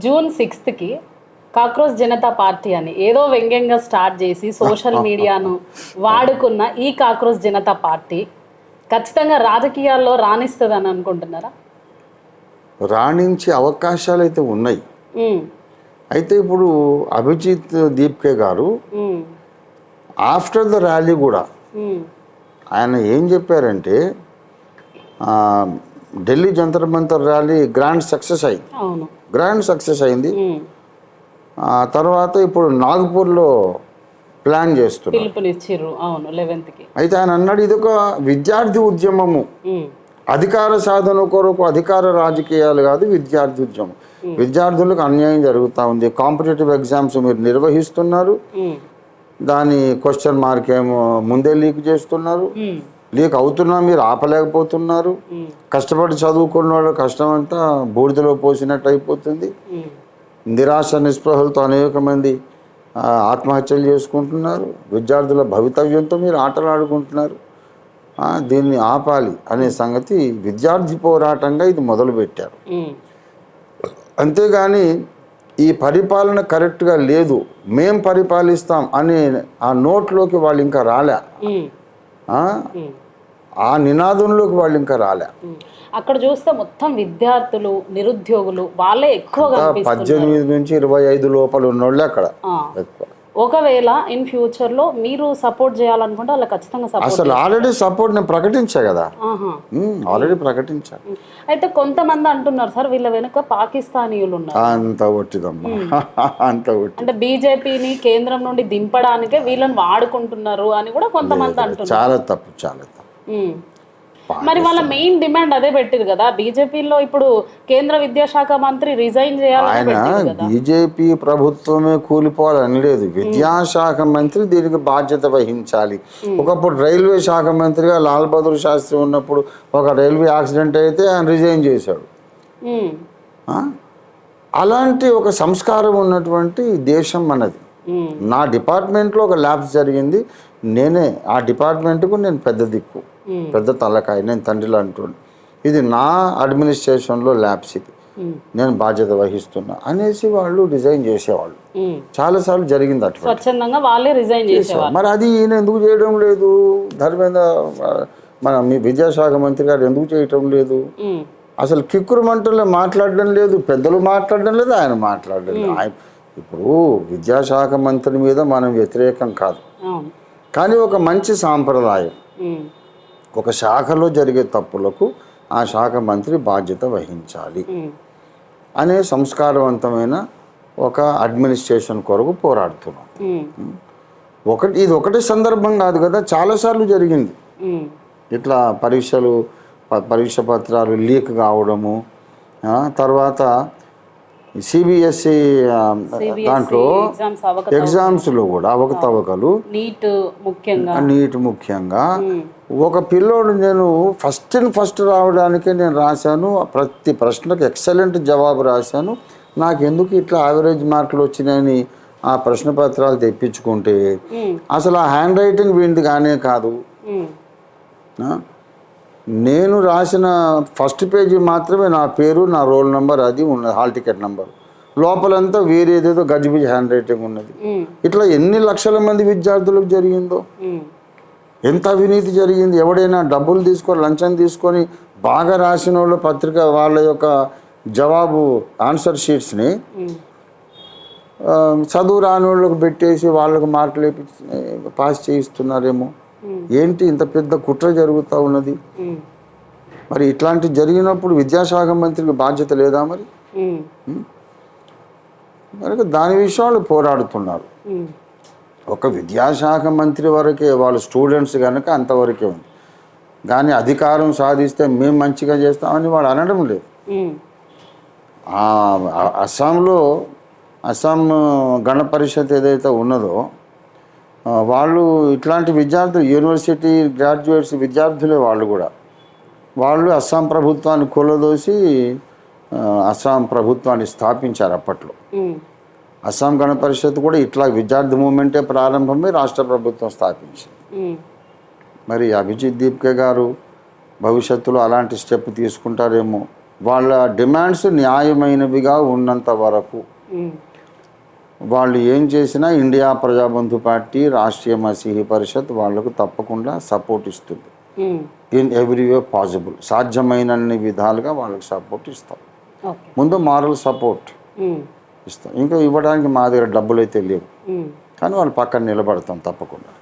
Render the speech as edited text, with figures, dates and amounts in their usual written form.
June 6కి cockroach Janata party అని ఏదో వ్యంగ్యంగా స్టార్ట్ చేసి సోషల్ మీడియాను వాడుకున్న ఈ కాక్రోచ్ జనతా పార్టీ ఖచ్చితంగా రాజకీయాల్లో రాణిస్తుందని అనుకుంటున్నారా? రాణించే అవకాశాలు అయితే ఉన్నాయి. అయితే ఇప్పుడు అభిజిత్ దీప్కే గారు ఆఫ్టర్ ద ర్యాలీ కూడా ఆయన ఏం చెప్పారంటే Delhi Jantar Mantar rally grand success అయింది. తర్వాత ఇప్పుడు నాగ్పూర్లో ప్లాన్ చేస్తున్నారు. అయితే ఆయన అన్నాడు ఇది ఒక విద్యార్థి ఉద్యమము, అధికార సాధన కొరకు అధికార రాజకీయాలు కాదు, విద్యార్థి ఉద్యమం. విద్యార్థులకు అన్యాయం జరుగుతూ ఉంది. కాంపిటేటివ్ ఎగ్జామ్స్ మీరు నిర్వహిస్తున్నారు, దాని క్వశ్చన్ మార్క్ ఏమో ముందే లీక్ చేస్తున్నారు, లీక్ అవుతున్నా మీరు ఆపలేకపోతున్నారు. కష్టపడి చదువుకున్న వాళ్ళ కష్టం అంతా బూడిదలో పోసినట్టు అయిపోతుంది. నిరాశ నిస్పృహలతో అనేక మంది ఆత్మహత్యలు చేసుకుంటున్నారు. విద్యార్థుల భవితవ్యంతో మీరు ఆటలు ఆడుకుంటున్నారు. దీన్ని ఆపాలి అనే సంగతి విద్యార్థి పోరాటంగా ఇది మొదలుపెట్టారు. అంతేగాని ఈ పరిపాలన కరెక్ట్గా లేదు, మేం పరిపాలిస్తాం అనే ఆ నోట్లోకి వాళ్ళు ఇంకా రాలే, ఆ నినాదంలోకి వాళ్ళు ఇంకా రాలే. అక్కడ చూస్తే మొత్తం విద్యార్థులు, నిరుద్యోగులు వాళ్ళే ఎక్కువగా 18 నుంచి 25 లోపల ఉన్నోళ్ళే అక్కడ ఎక్కువ. ఒకవేళ ఇన్ ఫ్యూచర్ లో మీరు సపోర్ట్ చేయాలనుకుంటే వాళ్ళకి ఖచ్చితంగా సపోర్ట్. అసలు ఆల్రెడీ సపోర్ట్ నేను ప్రకటించా కదా, ఆల్రెడీ ప్రకటించా. అయితే కొంతమంది అంటున్నారు సార్ వీళ్ళ వెనుక పాకిస్తానీయులు ఉన్నారు. అంత ఒట్టిదమ్మా, అంత ఒట్టి. అంటే బీజేపీని కేంద్రం నుండి దింపడానికే వీళ్ళని వాడుకుంటున్నారు అని కూడా కొంతమంది అంటున్నారు. చాలా తప్పు, చాలా తప్పు. మరి వాళ్ళ మెయిన్ డిమాండ్ అదే పెట్టిరు కదా, బీజేపీలో ఇప్పుడు కేంద్ర విద్యాశాఖ మంత్రి రిజైన్ చేయాలని. ఆయన బీజేపీ ప్రభుత్వమే కూలిపోవాలని లేదు, విద్యాశాఖ మంత్రి దీనికి బాధ్యత వహించాలి. ఒకప్పుడు రైల్వే శాఖ మంత్రిగా లాల్ బహదూర్ శాస్త్రి ఉన్నప్పుడు ఒక రైల్వే యాక్సిడెంట్ అయితే ఆయన రిజైన్ చేశాడు. అలాంటి ఒక సంస్కారం ఉన్నటువంటి దేశం మనది. నా డిపార్ట్మెంట్లో ఒక ల్యాబ్స్ జరిగింది, నేనే ఆ డిపార్ట్మెంట్కు నేను పెద్ద దిక్కు, పెద్ద తలకాయ, నేను తండ్రిలో అంటుండే. ఇది నా అడ్మినిస్ట్రేషన్లో ల్యాబ్స్, ఇది నేను బాధ్యత వహిస్తున్నా అనేసి వాళ్ళు రిజైన్ చేసేవాళ్ళు. చాలాసార్లు జరిగింది అట్లా, స్వచ్ఛందంగా వాళ్ళే రిజైన్ చేసేవాళ్ళు. మరి అది ఈయన ఎందుకు చేయడం లేదు? ధర్మేంద్ర మన మీ విద్యాశాఖ మంత్రి గారు ఎందుకు చేయటం లేదు? అసలు కిక్కురు మంటల్లో మాట్లాడడం లేదు, పెద్దలు మాట్లాడడం లేదు, ఆయన మాట్లాడడం లేదు. ఇప్పుడు విద్యాశాఖ మంత్రి మీద మనం వ్యతిరేకం కాదు, కానీ ఒక మంచి సాంప్రదాయం, ఒక శాఖలో జరిగే తప్పులకు ఆ శాఖ మంత్రి బాధ్యత వహించాలి అనే సంస్కారవంతమైన ఒక అడ్మినిస్ట్రేషన్ కొరకు పోరాడుతున్నాం. ఇది ఒకటి సందర్భం కాదు కదా, చాలాసార్లు జరిగింది ఇట్లా. పరీక్ష పత్రాలు లీక్ కావడము, తర్వాత సిబిఎస్ఈ దాంట్లో ఎగ్జామ్స్లో కూడా అవకతవకలు, నీట్ ముఖ్యంగా. ఒక పిల్లోడు నేను ఫస్ట్ రావడానికే నేను రాశాను, ప్రతి ప్రశ్నకు ఎక్సలెంట్ జవాబు రాశాను, నాకు ఎందుకు ఇట్లా యావరేజ్ మార్కులు వచ్చినాయని ఆ ప్రశ్న పత్రాలు తెప్పించుకుంటే అసలు ఆ హ్యాండ్ రైటింగ్ వీడిది కానే కాదు. నేను రాసిన ఫస్ట్ పేజీ మాత్రమే నా పేరు, నా రోల్ నెంబర్ అది ఉన్నది, హాల్ టికెట్ నెంబర్, లోపలంతా వేరేదేదో గజిబిజి హ్యాండ్ రైటింగ్ ఉన్నది. ఇట్లా ఎన్ని లక్షల మంది విద్యార్థులకు జరిగిందో, ఎంత అవినీతి జరిగింది. ఎవడైనా డబ్బులు తీసుకొని లంచం తీసుకొని బాగా రాసిన వాళ్ళు పత్రిక వాళ్ళ యొక్క జవాబు ఆన్సర్ షీట్స్ని చదువు రాని వాళ్ళకు పెట్టేసి వాళ్ళకు మార్కులు పాస్ చేయిస్తున్నారేమో. ఏంటి ఇంత పెద్ద కుట్ర జరుగుతూ ఉన్నది? మరి ఇట్లాంటి జరిగినప్పుడు విద్యాశాఖ మంత్రికి బాధ్యత లేదా? మరి దాని విషయంలో పోరాడుతున్నారు. ఒక విద్యాశాఖ మంత్రి వరకే, వాళ్ళు స్టూడెంట్స్ కనుక అంతవరకే ఉంది, కానీ అధికారం సాధిస్తే మేము మంచిగా చేస్తామని వాడు అనడం లేదు. అస్సాం గణ పరిషత్ ఏదైతే ఉన్నదో వాళ్ళు ఇట్లాంటి విద్యార్థులు, యూనివర్సిటీ గ్రాడ్యుయేట్స్ విద్యార్థులే వాళ్ళు అస్సాం ప్రభుత్వాన్ని కూలదోసి అస్సాం ప్రభుత్వాన్ని స్థాపించారు అప్పట్లో. అస్సాం గణ పరిషత్ కూడా ఇట్లా విద్యార్థి మూమెంటే ప్రారంభమై రాష్ట్ర ప్రభుత్వం స్థాపించింది. మరి అభిజిత్ దీప్కే గారు భవిష్యత్తులో అలాంటి స్టెప్ తీసుకుంటారేమో, వాళ్ళ డిమాండ్స్ న్యాయమైనవిగా ఉన్నంత వరకు వాళ్ళు ఏం చేసినా ఇండియా ప్రజాబంధు పార్టీ, రాష్ట్రీయ మసీహీ పరిషత్ వాళ్ళకు తప్పకుండా సపోర్ట్ ఇస్తుంది. ఇన్ ఎవ్రీ వే పాసిబుల్, సాధ్యమైనన్ని విధాలుగా వాళ్ళకి సపోర్ట్ ఇస్తాం. ముందు మారల్ సపోర్ట్ ఇస్తాం. ఇంకా ఇవ్వడానికి మా దగ్గర డబ్బులు అయితే లేవు, కానీ వాళ్ళు పక్కన నిలబడతాం తప్పకుండా.